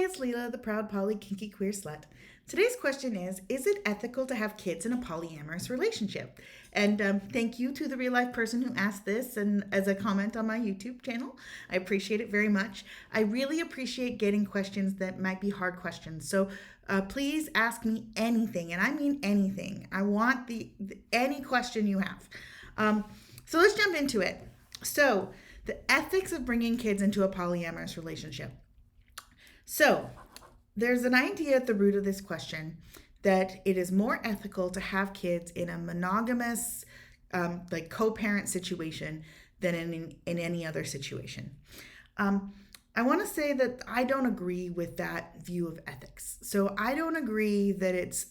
it's Leela, the proud Poly Kinky Queer Slut. Today's question is it ethical to have kids in a polyamorous relationship? And thank you to the real life person who asked this and as a comment on my YouTube channel. I appreciate it very much. I really appreciate getting questions that might be hard questions. So please ask me anything, and I mean anything. I want any question you have. So let's jump into it. So the ethics of bringing kids into a polyamorous relationship. So, there's an idea at the root of this question that it is more ethical to have kids in a monogamous, like co-parent situation than in any other situation. I want to say that I don't agree with that view of ethics. So I don't agree that it's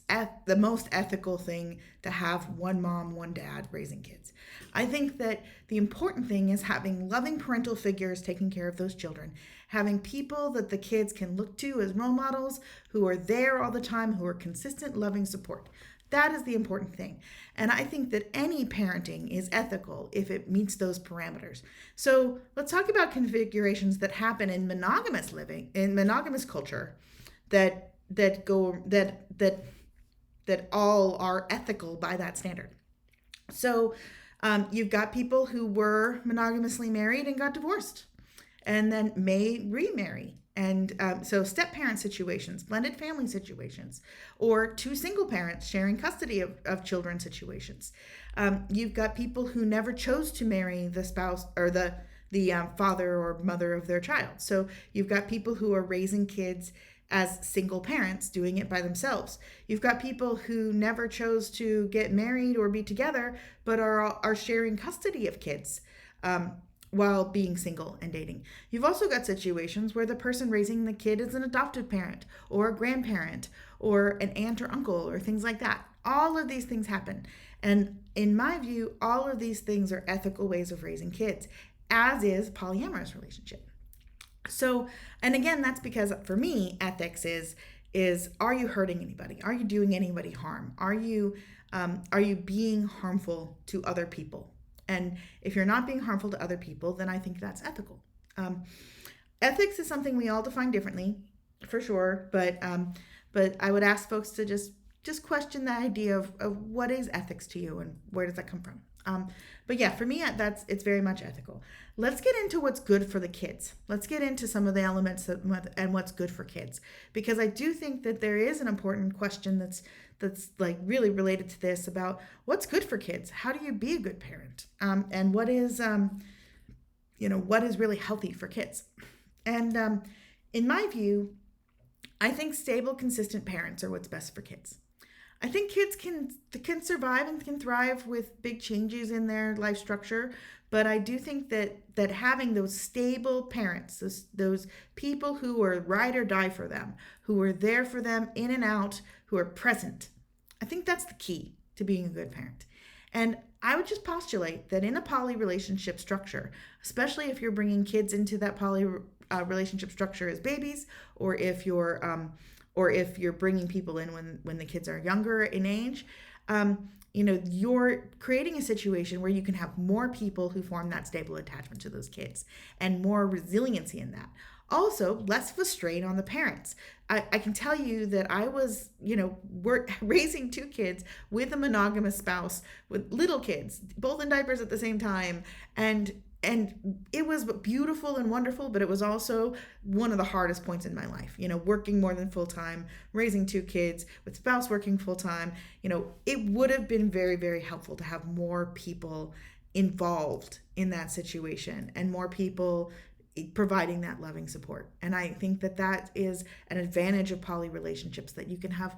the most ethical thing to have one mom, one dad raising kids. I think that the important thing is having loving parental figures taking care of those children, having people that the kids can look to as role models who are there all the time, who are consistent, loving support. That is the important thing. And I think that any parenting is ethical if it meets those parameters. So let's talk about configurations that happen in monogamous living, in monogamous culture, that all are ethical by that standard. So you've got people who were monogamously married and got divorced and then may remarry. And so step parent situations, blended family situations, or two single parents sharing custody of children situations. You've got people who never chose to marry the spouse or the father or mother of their child. So you've got people who are raising kids as single parents doing it by themselves. You've got people who never chose to get married or be together, but are sharing custody of kids. While being single and dating. You've also got situations where the person raising the kid is an adoptive parent or a grandparent or an aunt or uncle or things like that. All of these things happen. And in my view, all of these things are ethical ways of raising kids, as is polyamorous relationship. So, and again, that's because for me, ethics is are you hurting anybody? Are you doing anybody harm? Are you being harmful to other people? And if you're not being harmful to other people, then I think that's ethical. Ethics is something we all define differently, for sure. But I would ask folks to just question the idea of what is ethics to you and where does that come from. But yeah, for me, it's very much ethical. Let's get into what's good for the kids. Let's get into some of the elements and what's good for kids, because I do think that there is an important question that's like really related to this about what's good for kids. How do you be a good parent? And what is what is really healthy for kids? And in my view, I think stable, consistent parents are what's best for kids. I think kids can survive and can thrive with big changes in their life structure, but I do think that having those stable parents, those people who are ride or die for them, who are there for them in and out, who are present, I think that's the key to being a good parent. And I would just postulate that in a poly relationship structure, especially if you're bringing kids into that poly relationship structure as babies, or if you're bringing people in when the kids are younger in age, you're creating a situation where you can have more people who form that stable attachment to those kids and more resiliency in that. Also, less of a strain on the parents. I can tell you that I was, raising two kids with a monogamous spouse with little kids, both in diapers at the same time. And it was beautiful and wonderful, but it was also one of the hardest points in my life, working more than full time, raising two kids with spouse working full time. It would have been very, very helpful to have more people involved in that situation and more people providing that loving support. And I think that is an advantage of poly relationships, that you can have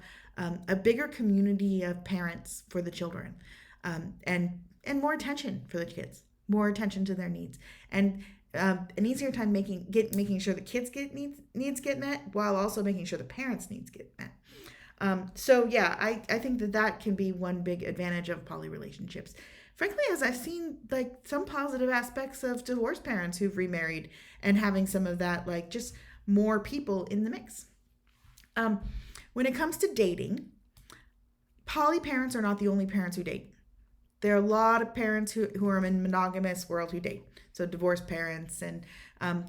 a bigger community of parents for the children, and more attention for the kids, more attention to their needs, and an easier time making sure the kids needs get met while also making sure the parents' needs get met. So yeah, I think that can be one big advantage of poly relationships. Frankly, as I've seen like some positive aspects of divorced parents who've remarried and having some of that, like just more people in the mix. When it comes to dating, poly parents are not the only parents who date. There are a lot of parents who are in monogamous world who date. So divorced parents and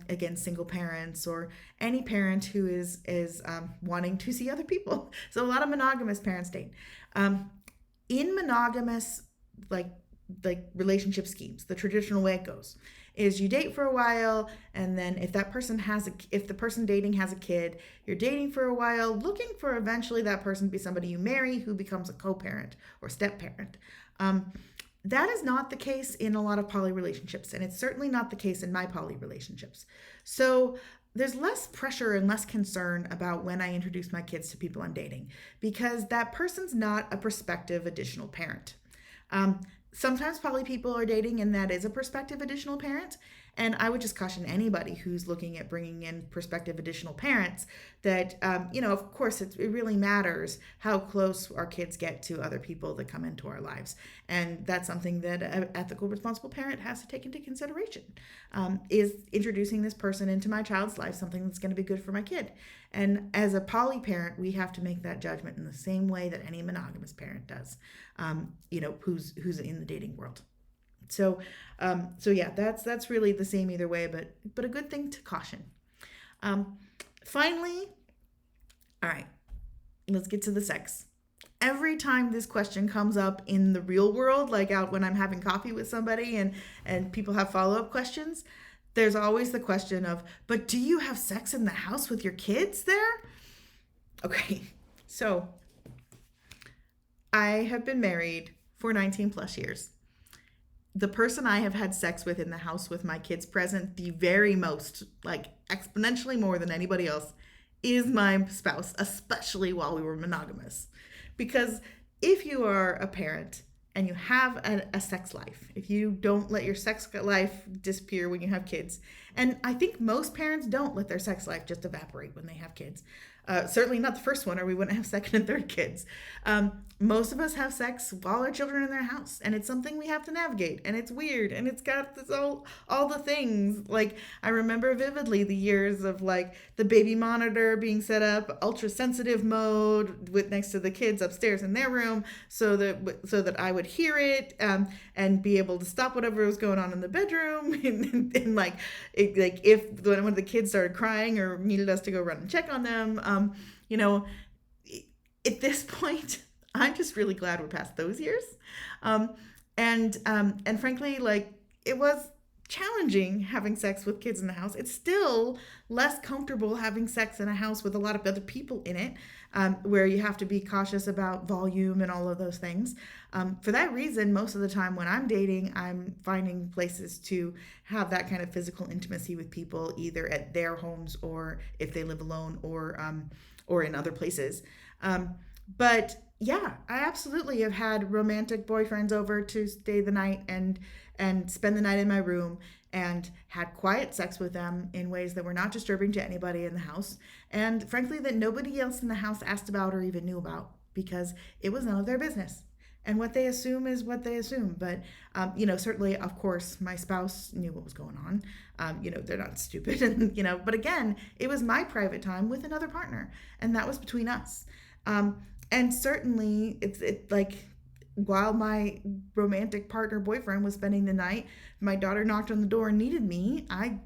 again single parents or any parent who is wanting to see other people. So a lot of monogamous parents date. In monogamous like relationship schemes, the traditional way it goes is you date for a while, and then if the person dating has a kid, you're dating for a while, looking for eventually that person to be somebody you marry who becomes a co-parent or step-parent. That is not the case in a lot of poly relationships, and it's certainly not the case in my poly relationships. So there's less pressure and less concern about when I introduce my kids to people I'm dating, because that person's not a prospective additional parent. Sometimes poly people are dating and that is a prospective additional parent. And I would just caution anybody who's looking at bringing in prospective additional parents that, of course, it really matters how close our kids get to other people that come into our lives. And that's something that an ethical, responsible parent has to take into consideration. Is introducing this person into my child's life something that's going to be good for my kid? And as a poly parent, we have to make that judgment in the same way that any monogamous parent does, who's in the dating world. So yeah, that's really the same either way, but a good thing to caution. Finally, all right, let's get to the sex. Every time this question comes up in the real world, like out when I'm having coffee with somebody and people have follow-up questions, there's always the question of, but do you have sex in the house with your kids there? Okay, so I have been married for 19 plus years. The person I have had sex with in the house with my kids present the very most, like exponentially more than anybody else, is my spouse, especially while we were monogamous. Because if you are a parent and you have a sex life, if you don't let your sex life disappear when you have kids, and I think most parents don't let their sex life just evaporate when they have kids. Certainly not the first one, or we wouldn't have second and third kids. Most of us have sex while our children are in their house, and it's something we have to navigate, and it's weird, and it's got this all the things. Like, I remember vividly the years of like the baby monitor being set up, ultra sensitive mode with next to the kids upstairs in their room, so that I would hear it and be able to stop whatever was going on in the bedroom, and like if one of the kids started crying or needed us to go run and check on them. At this point, I'm just really glad we're past those years. And frankly, like, it was challenging having sex with kids in the house. It's still less comfortable having sex in a house with a lot of other people in it, where you have to be cautious about volume and all of those things. For that reason, most of the time when I'm dating, I'm finding places to have that kind of physical intimacy with people, either at their homes or if they live alone or in other places. But yeah, I absolutely have had romantic boyfriends over to stay the night and spend the night in my room, and had quiet sex with them in ways that were not disturbing to anybody in the house, and frankly that nobody else in the house asked about or even knew about, because it was none of their business. And what they assume is what they assume. But, certainly, of course, my spouse knew what was going on. They're not stupid. And, but again, it was my private time with another partner. And that was between us. And certainly, it's like, while my romantic partner boyfriend was spending the night, my daughter knocked on the door and needed me. I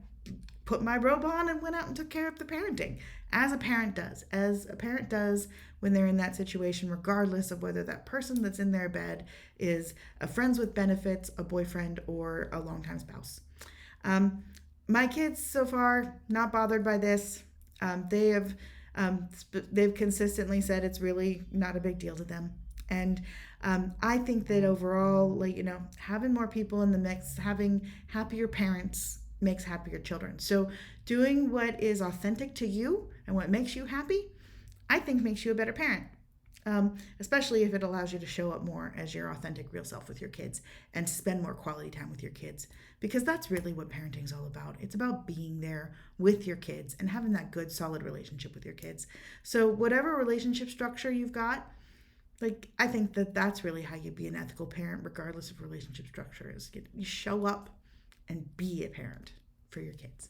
put my robe on and went out and took care of the parenting, as a parent does when they're in that situation, regardless of whether that person that's in their bed is a friends with benefits, a boyfriend, or a longtime spouse. My kids so far, not bothered by this. They've consistently said it's really not a big deal to them. And I think that overall, having more people in the mix, having happier parents makes happier children. So doing what is authentic to you and what makes you happy, I think makes you a better parent. Especially if it allows you to show up more as your authentic, real self with your kids and to spend more quality time with your kids. Because that's really what parenting is all about. It's about being there with your kids and having that good, solid relationship with your kids. So whatever relationship structure you've got, I think that that's really how you be an ethical parent, regardless of relationship structure, is you show up and be a parent for your kids.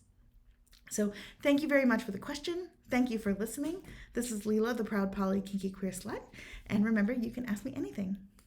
So thank you very much for the question. Thank you for listening. This is Leela, the proud Poly Kinky Queer Slut. And remember, you can ask me anything.